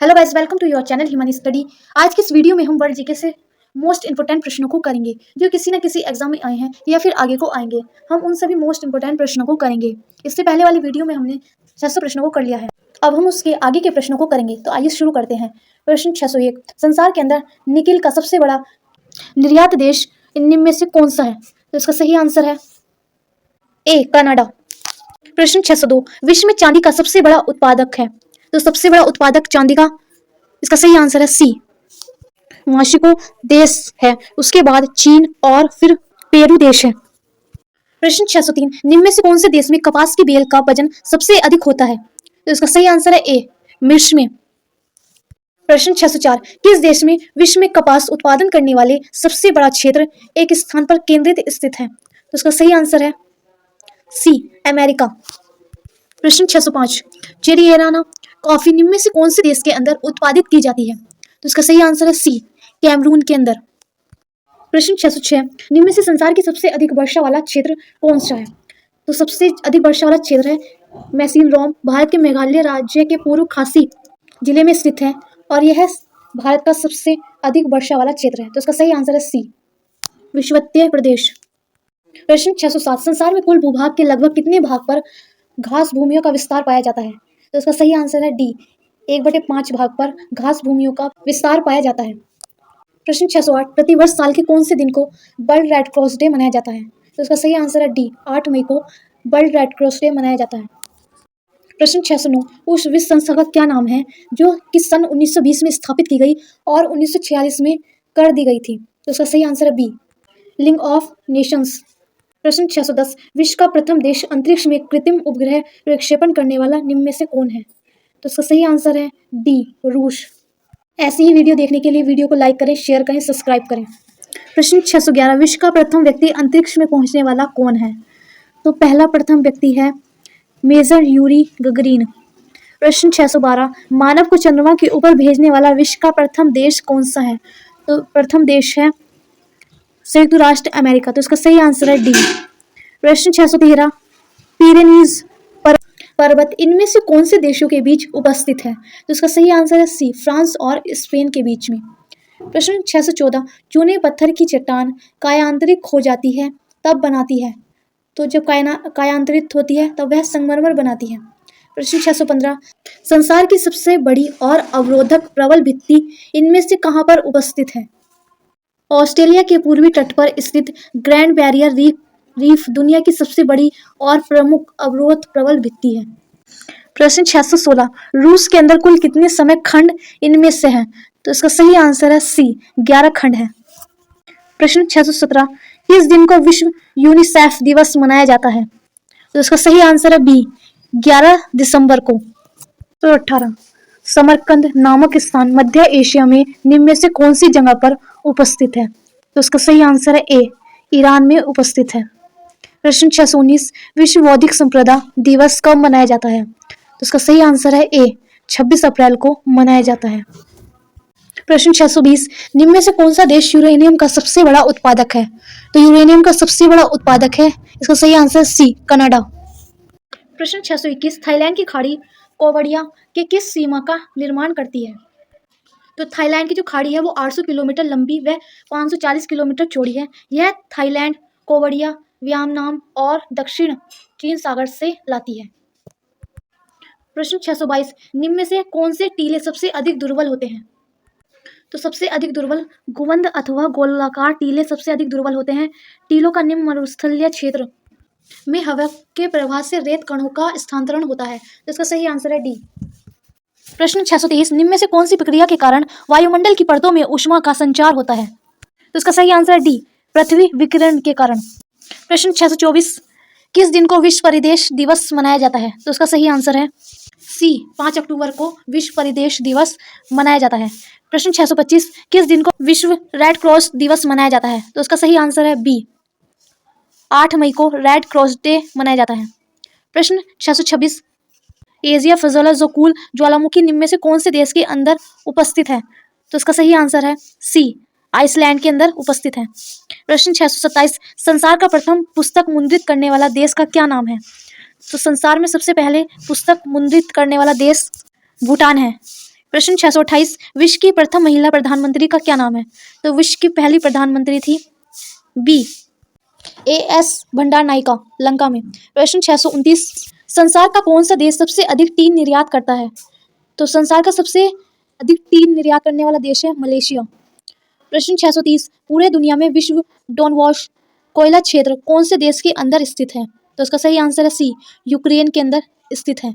Hello guys, welcome to your channel Himani study. आज की इस वीडियो में हम वर्ल्ड जीके से मोस्ट इंपोर्टेंट प्रश्नों को करेंगे जो किसी न किसी एग्जाम में आए हैं या फिर आगे को आएंगे। हम उन सभी मोस्ट इंपोर्टेंट प्रश्नों को करेंगे। इससे पहले वाली वीडियो में हमने 600 प्रश्नों को कर लिया है। अब हम उसके आगे के प्रश्नों को करेंगे। तो आइए शुरू करते हैं। प्रश्न 601, संसार के अंदर निकिल का सबसे बड़ा निर्यात देश इनमें में से कौन सा है? तो इसका सही आंसर है ए, कनाडा। प्रश्न 602, विश्व में चांदी का सबसे बड़ा उत्पादक है। तो सबसे बड़ा उत्पादक चांदी का, इसका सही आंसर है सी, मेक्सिको देश है। उसके बाद चीन और फिर पेरू देश है। प्रश्न 603, निम्न में से कौन से देश में कपास की बेल का वजन सबसे अधिक होता है? तो इसका सही आंसर है ए, मिस्र में। प्रश्न 604, किस देश में विश्व में कपास उत्पादन करने वाले सबसे बड़ा क्षेत्र एक स्थान पर केंद्रित स्थित है? तो इसका सही आंसर है सी, अमेरिका। प्रश्न 605, चेरियाना कॉफी निम्न में से कौन से देश के अंदर उत्पादित की जाती है? तो इसका सही आंसर है सी, कैमरून के अंदर। प्रश्न 606, निम्न में से संसार की सबसे अधिक वर्षा वाला क्षेत्र कौन सा है? तो सबसे अधिक वर्षा वाला क्षेत्र है मैसिनराम, भारत के मेघालय राज्य के पूर्व खासी जिले में स्थित है और यह भारत का सबसे अधिक वर्षा वाला क्षेत्र है। तो इसका सही आंसर है सी, विषुवतीय प्रदेश। प्रश्न 607, संसार में कुल भूभाग के लगभग कितने भाग पर घास भूमियों का विस्तार पाया जाता है? तो इसका सही आंसर है डी, 1/5 भाग पर घास भूमियों का विस्तार पाया जाता है। प्रश्न 608, प्रतिवर्ष साल के कौन से दिन को वर्ल्ड रेड क्रॉस डे मनाया जाता है? तो इसका सही आंसर है डी, 8 मई को वर्ल्ड रेड क्रॉस डे मनाया जाता है। प्रश्न 609, उस विश्व संस्था का क्या नाम है जो कि सन 1920 में स्थापित की गई और 1946 में कर दी गई थी? तो इसका सही आंसर है बी, लीग ऑफ नेशंस। प्रश्न 610, विश्व का प्रथम देश अंतरिक्ष में कृत्रिम उपग्रह प्रक्षेपण करने वाला निम्न में से कौन है? तो इसका सही आंसर है डी, रूस। ऐसी ही वीडियो देखने के लिए वीडियो को लाइक करें, शेयर करें, सब्सक्राइब करें। प्रश्न 611, विश्व का प्रथम व्यक्ति अंतरिक्ष में पहुंचने वाला कौन है? तो पहला प्रथम व्यक्ति है मेजर यूरी गगरीन। प्रश्न 612, मानव को चंद्रमा के ऊपर भेजने वाला विश्व का प्रथम देश कौन सा है? तो प्रथम देश है संयुक्त राष्ट्र अमेरिका। तो इसका सही आंसर है डी। प्रश्न 613, पिरेनीज पर्वत इनमें से कौन से देशों के बीच उपस्थित है? तो इसका सही आंसर है सी, फ्रांस और स्पेन के बीच में। प्रश्न 614, चूने पत्थर की चट्टान कायांतरित हो जाती है तब बनाती है, तो जब कायांतरित होती है तब वह संगमरमर बनाती है। प्रश्न 615, संसार की सबसे बड़ी और अवरोधक प्रबल भित्ति इनमें से कहाँ पर उपस्थित है? ऑस्ट्रेलिया के पूर्वी तट पर स्थित ग्रैंड बैरियर रीफ दुनिया की सबसे बड़ी और प्रमुख अवरोध प्रबल भित्ति है। प्रश्न 616, रूस के अंदर कुल कितने समय खंड इनमें से हैं? तो इसका सही आंसर है सी, 11 खंड है। प्रश्न 617, किस दिन को विश्व यूनिसेफ दिवस मनाया जाता है? तो इसका सही आंसर है बी, 11 दिसंबर को। तो 18, समरकंद नामक स्थान मध्य एशिया में निम्न में से कौन सी जगह पर उपस्थित है? तो इसका सही आंसर है ए, ईरान में उपस्थित है। प्रश्न 619, विश्व बौद्धिक संपदा दिवस कब मनाया जाता है? तो इसका सही आंसर है ए, 26 अप्रैल को मनाया जाता है। प्रश्न 620, निम्न में से कौन सा देश यूरेनियम का सबसे बड़ा उत्पादक है? तो यूरेनियम का सबसे बड़ा उत्पादक है, इसका सही आंसर सी, कनाडा। प्रश्न 621, थाईलैंड की खाड़ी कोवड़िया के किस सीमा का निर्माण करती है? तो थाईलैंड की जो खाड़ी है वो 800 किलोमीटर लंबी व 540 किलोमीटर चौड़ी है। यह थाईलैंड, कोवड़िया, वियतनाम और दक्षिण चीन सागर से लाती है। प्रश्न 622, निम्न में से कौन से टीले सबसे अधिक दुर्बल होते हैं? तो सबसे अधिक दुर्बल गुंबद अथवा गोलाकार टीले सबसे अधिक दुर्बल होते हैं। टीलों का निम्न मरुस्थलीय क्षेत्र में हवा के प्रवाह से रेत कणों का स्थानांतरण होता है। तो इसका सही आंसर है डी। प्रश्न 623, निम्न में से कौन सी प्रक्रिया के कारण वायुमंडल की परतों में ऊष्मा का संचार होता है? तो इसका सही आंसर है डी, पृथ्वी विकिरण के कारण। प्रश्न 624, किस दिन को विश्व परिवेश दिवस मनाया जाता है? तो इसका सही आंसर है सी, 5 अक्टूबर को विश्व परिवेश दिवस मनाया जाता है। प्रश्न 625, किस दिन को विश्व रेड क्रॉस दिवस मनाया जाता है? तो इसका सही आंसर है बी, 8 मई को रेड क्रॉस डे मनाया जाता है। प्रश्न 626, एशिया फजलाजोकूल ज्वालामुखी निम्न में से कौन से देश के अंदर उपस्थित है? तो इसका सही आंसर है सी, आइसलैंड के अंदर उपस्थित है। प्रश्न 627, संसार का प्रथम पुस्तक मुद्रित करने वाला देश का क्या नाम है? तो संसार में सबसे पहले पुस्तक मुद्रित करने वाला देश भूटान है। प्रश्न 628, विश्व की प्रथम महिला प्रधानमंत्री का क्या नाम है? तो विश्व की पहली प्रधानमंत्री थी बी एएस भंडार नायिका, लंका में। प्रश्न 629, संसार का कौन सा देश सबसे अधिक टीन निर्यात करता है? तो संसार का सबसे अधिक टीन निर्यात करने वाला देश है मलेशिया। प्रश्न 630, पूरे दुनिया में विश्व डॉनवॉश कोयला क्षेत्र कौन से देश के अंदर स्थित है? तो इसका सही आंसर है सी, यूक्रेन के अंदर स्थित है।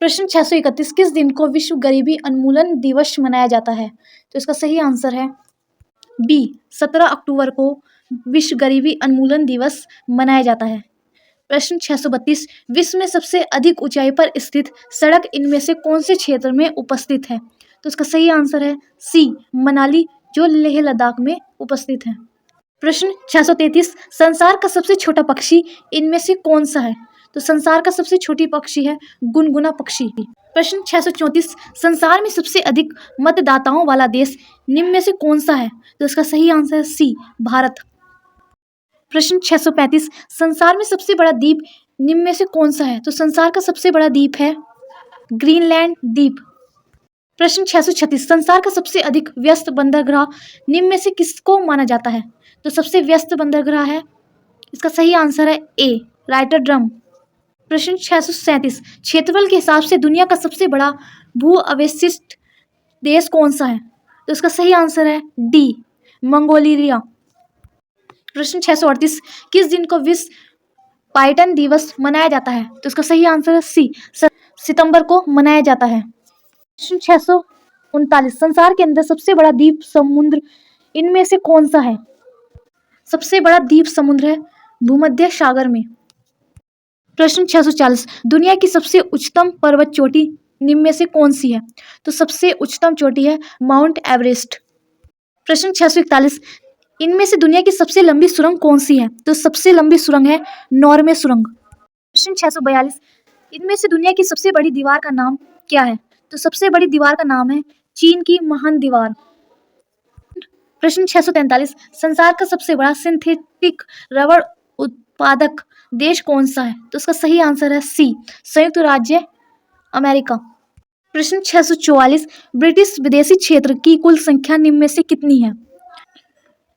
प्रश्न 631, किस दिन को विश्व गरीबी उन्मूलन दिवस मनाया जाता है? तो इसका सही आंसर है बी, 17 अक्टूबर को विश्व गरीबी उन्मूलन दिवस मनाया जाता है। प्रश्न 632, विश्व में सबसे अधिक ऊंचाई पर स्थित सड़क इनमें से कौन से क्षेत्र में उपस्थित है? तो इसका सही आंसर है सी, मनाली, जो लेह लद्दाख में उपस्थित है। प्रश्न 633, संसार का सबसे छोटा पक्षी इनमें से कौन सा है? तो संसार का सबसे छोटी पक्षी है गुनगुना पक्षी। प्रश्न 634, संसार में सबसे अधिक मतदाताओं वाला देश निम्न में से कौन सा है? तो इसका सही आंसर है सी, भारत। प्रश्न 635, संसार में सबसे बड़ा द्वीप निम्न में से कौन सा है? तो संसार का सबसे बड़ा द्वीप है ग्रीनलैंड द्वीप। प्रश्न 636, संसार का सबसे अधिक व्यस्त बंदरगाह निम्न में से किसको माना जाता है? तो सबसे व्यस्त बंदरगाह है, इसका सही आंसर है ए, रॉटरडैम। प्रश्न 637, क्षेत्रफल के हिसाब से दुनिया का सबसे बड़ा भू अवशिष्ट देश कौन सा है? तो इसका सही आंसर है डी, मंगोलिया। प्रश्न 638, किस दिन को विश्व पर्यटन दिवस मनाया जाता है? तो इसका सही आंसर है सी, सितंबर को मनाया जाता है। प्रश्न 639, संसार के अंदर सबसे बड़ा द्वीप समुद्र इनमें से कौन सा है? सबसे बड़ा द्वीप समुद्र है भूमध्य सागर में। प्रश्न 640, दुनिया की सबसे उच्चतम पर्वत चोटी निम्न में से कौन सी है? तो सबसे उच्चतम चोटी है माउंट एवरेस्ट। प्रश्न 641, इनमें से दुनिया की सबसे लंबी सुरंग कौन सी है? तो सबसे लंबी सुरंग है नॉर्वे सुरंग। प्रश्न 642, इनमें से दुनिया की सबसे बड़ी दीवार का नाम क्या है? तो सबसे बड़ी दीवार का नाम है चीन की महान दीवार। प्रश्न 643, संसार का सबसे बड़ा सिंथेटिक रबर उत्पादक देश कौन सा है? तो इसका सही आंसर है सी, संयुक्त राज्य अमेरिका। प्रश्न 644, ब्रिटिश विदेशी क्षेत्र की कुल संख्या निम्न में से कितनी है?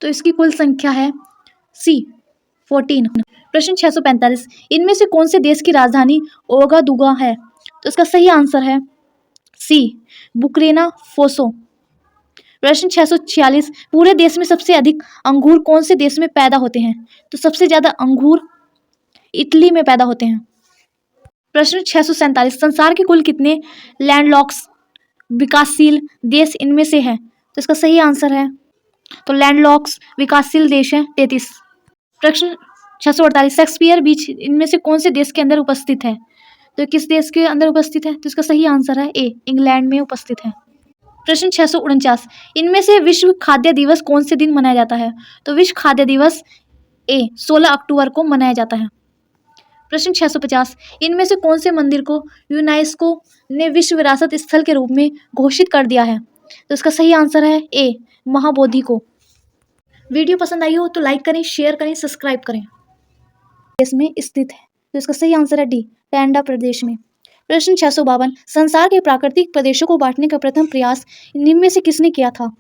तो इसकी कुल संख्या है सी, 14। प्रश्न 645, इनमें से कौन से देश की राजधानी ओगादुगा है? तो इसका सही आंसर है सी, बुर्किना फासो। प्रश्न 646, पूरे देश में सबसे अधिक अंगूर कौन से देश में पैदा होते हैं? तो सबसे ज्यादा अंगूर इटली में पैदा होते हैं। प्रश्न 647, संसार के कुल कितने लैंडलॉक्स विकासशील देश इनमें से है? तो इसका सही आंसर है, तो लैंडलॉक्स विकासशील देश है 33। प्रश्न 648, शेक्सपियर बीच इनमें से कौन से देश के अंदर उपस्थित है? तो किस देश के अंदर उपस्थित है? तो इसका सही आंसर है ए, इंग्लैंड में उपस्थित है। प्रश्न 649, इनमें से विश्व खाद्य दिवस कौन से दिन मनाया जाता है? तो विश्व खाद्य दिवस ए, 16 अक्टूबर को मनाया जाता है। प्रश्न 650, इनमें से कौन से मंदिर को यूनेस्को ने विश्व विरासत स्थल के रूप में घोषित कर दिया है? तो इसका सही आंसर है ए, महाबोधि को। वीडियो पसंद आई हो तो लाइक करें, शेयर करें, सब्सक्राइब करें। देश में स्थित है, तो इसका सही आंसर है डी, टैंडा प्रदेश में। प्रश्न 652, संसार के प्राकृतिक प्रदेशों को बांटने का प्रथम प्रयास निम्न में से किसने किया था?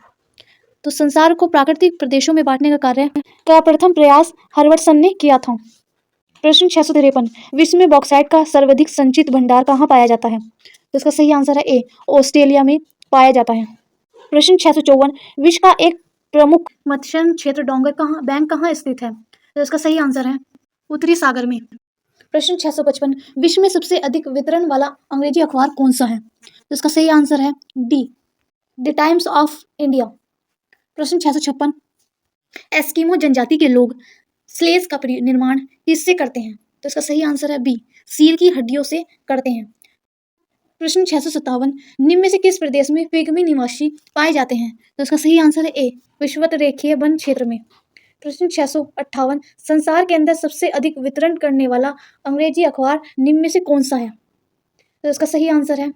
तो संसार को प्राकृतिक प्रदेशों में बांटने का कार्य का प्रथम प्रयास हर्बर्टसन ने किया था। प्रश्न 653, विश्व में बॉक्साइट का सर्वाधिक संचित भंडार कहाँ पाया जाता है? तो इसका सही आंसर है ए, ऑस्ट्रेलिया में पाया जाता है। प्रश्न 654, विश्व का एक प्रमुख मत्स्य क्षेत्र डोंगर बैंक कहाँ स्थित है? तो इसका सही आंसर है उत्तरी सागर में। प्रश्न 655, विश्व में सबसे अधिक वितरण वाला अंग्रेजी अखबार कौन सा है? तो इसका सही आंसर है D, the times of India. प्रश्न 656, एस्किमो जनजाति के लोग स्लेज का निर्माण किससे करते हैं? तो इसका सही आंसर है बी, सील की हड्डियों से करते हैं। प्रश्न 657, निम्न में से किस प्रदेश में पिग्मी निवासी पाए जाते हैं? तो इसका सही आंसर है ए, विषुवत-रेखीय वन क्षेत्र में। प्रश्न 658, संसार के अंदर सबसे अधिक वितरण करने वाला अंग्रेजी अखबार निम्न में से कौन सा है? तो इसका सही आंसर है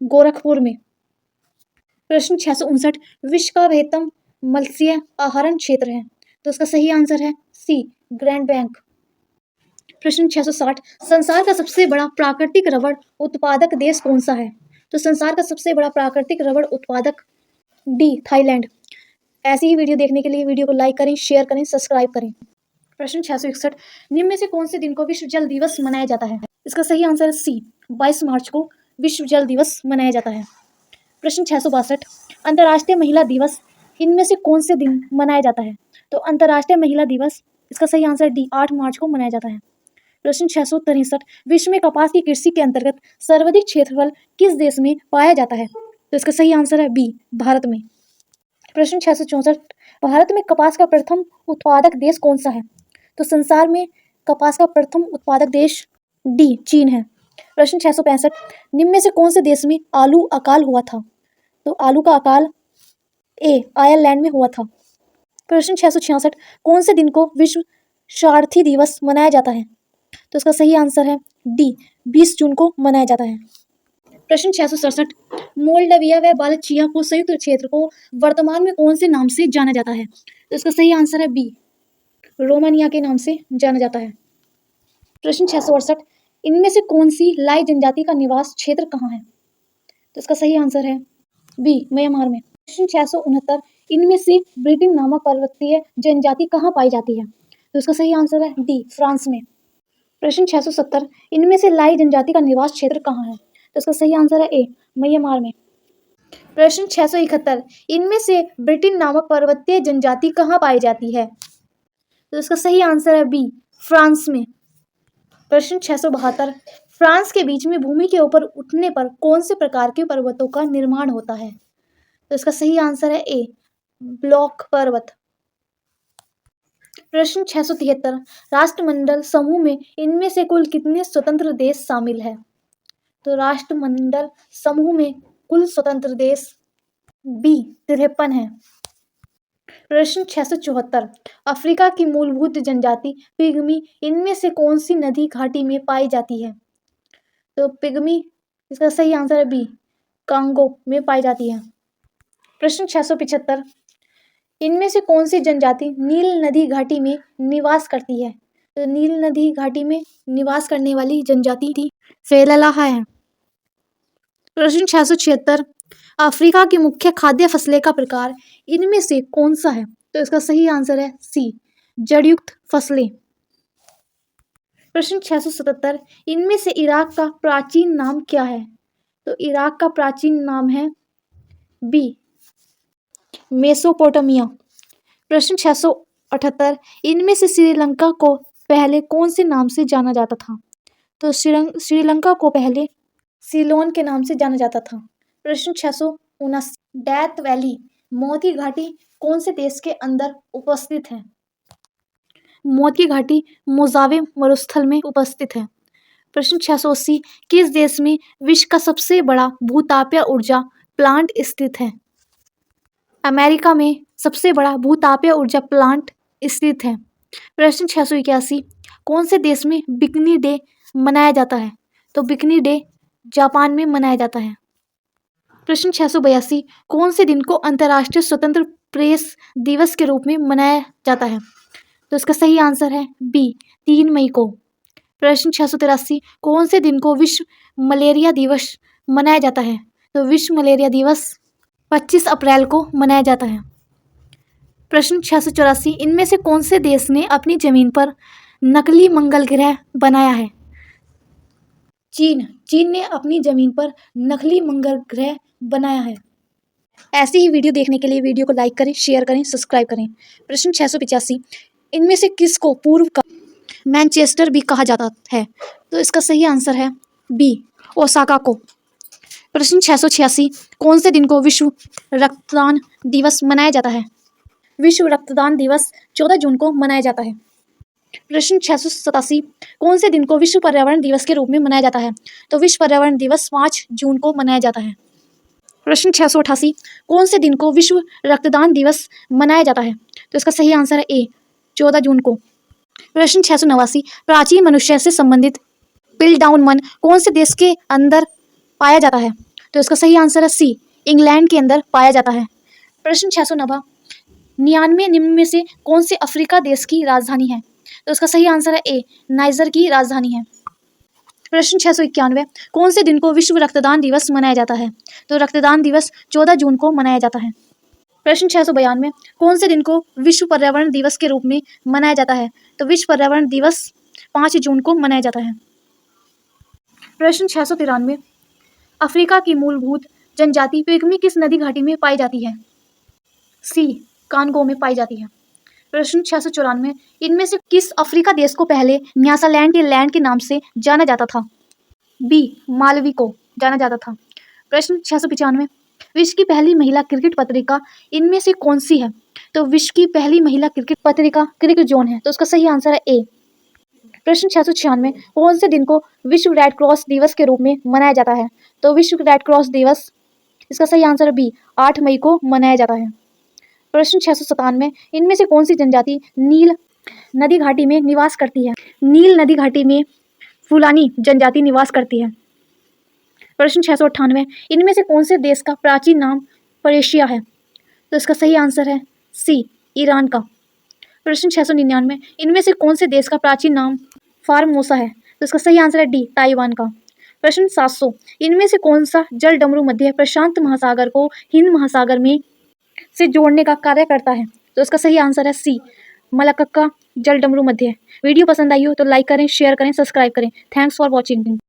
गोरखपुर में। प्रश्न 659, विश्व का बृहत्तम मत्स्य आहरण क्षेत्र है? तो इसका सही आंसर है सी, ग्रैंड बैंक। प्रश्न 660, संसार का सबसे बड़ा प्राकृतिक रबड़ उत्पादक देश कौन सा है? तो संसार का सबसे बड़ा प्राकृतिक रबड़ उत्पादक डी थाईलैंड। ऐसी ही वीडियो देखने के लिए वीडियो को लाइक करें, शेयर करें, सब्सक्राइब करें। प्रश्न 661, निम्न में से कौन से दिन को विश्व जल दिवस मनाया जाता है? इसका सही आंसर है सी, 22 मार्च को विश्व जल दिवस मनाया जाता है। प्रश्न 662, अंतर्राष्ट्रीय महिला दिवस इनमें से कौन से दिन मनाया जाता है? तो अंतर्राष्ट्रीय महिला दिवस, इसका सही आंसर डी, 8 मार्च को मनाया जाता है। प्रश्न 663, विश्व में कपास की कृषि के अंतर्गत सर्वाधिक क्षेत्रफल किस देश में पाया जाता है? तो इसका सही आंसर है बी, भारत में। प्रश्न 664, भारत में कपास का प्रथम उत्पादक देश कौन सा है? तो संसार में कपास का प्रथम उत्पादक देश डी, चीन है। प्रश्न 665, निम्न में से कौन से देश में आलू अकाल हुआ था? तो आलू का अकाल ए, आयरलैंड में हुआ था। प्रश्न 666, कौन से दिन को विश्व सारथी दिवस मनाया जाता है? तो इसका सही आंसर है डी, 20 जून को मनाया जाता है। प्रश्न 667, मोल्डाविया व बाल्चिया को संयुक्त क्षेत्र को वर्तमान में कौन से नाम से जाना जाता है? तो इसका सही आंसर है बी, रोमानिया के नाम से जाना जाता है। प्रश्न 668, इनमें से कौन सी लाई जनजाति का निवास क्षेत्र कहाँ है? तो इसका सही आंसर है बी, म्यांमार में। प्रश्न 669, इनमें से ब्रिटेन नामक पर्वतीय जनजाति कहाँ पाई जाती है? तो इसका सही आंसर है डी, फ्रांस में। प्रश्न 670, इनमें से लाई जनजाति का निवास क्षेत्र कहाँ है? तो इसका सही आंसर है ए, म्यांमार में। प्रश्न 671, इनमें से ब्रिटेन नामक पर्वतीय जनजाति कहाँ पाई जाती है? तो इसका सही आंसर है बी, फ्रांस में। प्रश्न 672, फ्रांस के बीच में भूमि के ऊपर उठने पर कौन से प्रकार के पर्वतों का निर्माण होता है? तो इसका सही आंसर है ए, ब्लॉक पर्वत। प्रश्न 673, राष्ट्रमंडल समूह में इनमें से कुल कितने स्वतंत्र देश शामिल है? तो राष्ट्रमंडल समूह में कुल स्वतंत्र देश बी, 53 है। प्रश्न 674, अफ्रीका की मूलभूत जनजाति पिग्मी इनमें से कौन सी नदी घाटी में पाई जाती है? तो पिग्मी, इसका सही आंसर है बी, कांगो में पाई जाती है। प्रश्न 675, इनमें से कौन सी जनजाति नील नदी घाटी में निवास करती है? तो नील नदी घाटी में निवास करने वाली जनजाति थी फेललाहा है। प्रश्न 676, अफ्रीका की मुख्य खाद्य फसलें का प्रकार इनमें से कौन सा है? तो इसका सही आंसर है सी, जड़युक्त फसलें। प्रश्न 677, इनमें से इराक का प्राचीन नाम क्या है? तो इराक का प्राचीन नाम है बी, मेसोपोटामिया। प्रश्न 678, इनमें से श्रीलंका को पहले कौन से नाम से जाना जाता था? तो श्रीलंका को पहले सीलोन के नाम से जाना जाता था। प्रश्न 679, डेथ वैली मोती घाटी कौन से देश के अंदर उपस्थित है? मोती घाटी मोजावे मरुस्थल में उपस्थित है। प्रश्न 680, किस देश में विश्व का सबसे बड़ा भूतापीय ऊर्जा प्लांट स्थित है? अमेरिका में सबसे बड़ा भूतापीय ऊर्जा प्लांट स्थित है। प्रश्न 681, कौन से देश में बिकनी डे मनाया जाता है? तो बिकनी डे जापान में मनाया जाता है। प्रश्न 682, कौन से दिन को अंतर्राष्ट्रीय स्वतंत्र प्रेस दिवस के रूप में मनाया जाता है? तो इसका सही आंसर है बी, 3 मई को। प्रश्न 683, कौन से दिन को विश्व मलेरिया दिवस मनाया जाता है? तो विश्व मलेरिया दिवस 25 अप्रैल को मनाया जाता है। प्रश्न 684, इनमें से कौन से देश ने अपनी जमीन पर नकली मंगल ग्रह बनाया है? चीन ने अपनी जमीन पर नकली मंगल ग्रह बनाया है। ऐसी ही वीडियो देखने के लिए वीडियो को लाइक करें, शेयर करें, सब्सक्राइब करें। प्रश्न 685, इनमें से किसको पूर्व का मैनचेस्टर भी कहा जाता है? तो इसका सही आंसर है बी, ओसाका को। प्रश्न 686, कौन से दिन को विश्व रक्तदान दिवस मनाया जाता है? विश्व रक्तदान दिवस 14 जून को मनाया जाता है। प्रश्न 687, कौन से दिन को विश्व पर्यावरण दिवस के रूप में मनाया जाता है? तो विश्व पर्यावरण दिवस 5 जून को मनाया जाता है। प्रश्न 688, कौन से दिन को विश्व रक्तदान दिवस मनाया जाता है? तो इसका सही आंसर है ए, 14 जून को। प्रश्न 689, प्राचीन मनुष्य से संबंधित पिल्डाउन मन कौन से देश के अंदर पाया जाता है? तो इसका सही आंसर है सी, इंग्लैंड के अंदर पाया जाता है। प्रश्न 690, 99 निम्न में से कौन से अफ्रीका देश की राजधानी है? तो इसका सही आंसर है ए, नाइजर की राजधानी है। प्रश्न 691, कौन से दिन को विश्व रक्तदान दिवस मनाया जाता है? तो रक्तदान दिवस 14 जून को मनाया जाता है। प्रश्न 692, कौन से दिन को विश्व पर्यावरण दिवस के रूप में मनाया जाता है? तो विश्व पर्यावरण दिवस 5 जून को मनाया जाता है। प्रश्न 693, अफ्रीका की मूलभूत जनजाति पिग्मी किस नदी घाटी में पाई जाती है? सी, कांगो में पाई जाती है। प्रश्न 694, इनमें से किस अफ्रीका देश को पहले न्यासालैंड के लैंड के नाम से जाना जाता था? बी, मालवी को जाना जाता था। प्रश्न 695, विश्व की पहली महिला क्रिकेट पत्रिका इनमें से कौन सी है? तो विश्व की पहली महिला क्रिकेट पत्रिका क्रिकेट जोन है, तो उसका सही आंसर है ए। प्रश्न 696, कौन से दिन को विश्व रेड क्रॉस दिवस के रूप में मनाया जाता है? तो विश्व रेड क्रॉस दिवस, इसका सही आंसर है बी, 8 मई को मनाया जाता है। प्रश्न 697, इनमें से कौन सी जनजाति नील नदी घाटी में निवास करती है? नील नदी घाटी में फुलानी जनजाति निवास करती है। प्रश्न 698, इनमें से कौन से देश का प्राचीन नाम पर्शिया है? तो इसका सही आंसर है सी, ईरान का। प्रश्न 699, इनमें से कौन से देश का प्राचीन नाम फार्मोसा है? तो इसका सही आंसर है डी, ताइवान का। प्रश्न 700, इनमें से कौन सा जल डमरू मध्य प्रशांत महासागर को हिंद महासागर में से जोड़ने का कार्य करता है? तो इसका सही आंसर है सी, मलक्का जल डमरू मध्य। वीडियो पसंद आई हो तो लाइक करें, शेयर करें, सब्सक्राइब करें। Thanks for watching.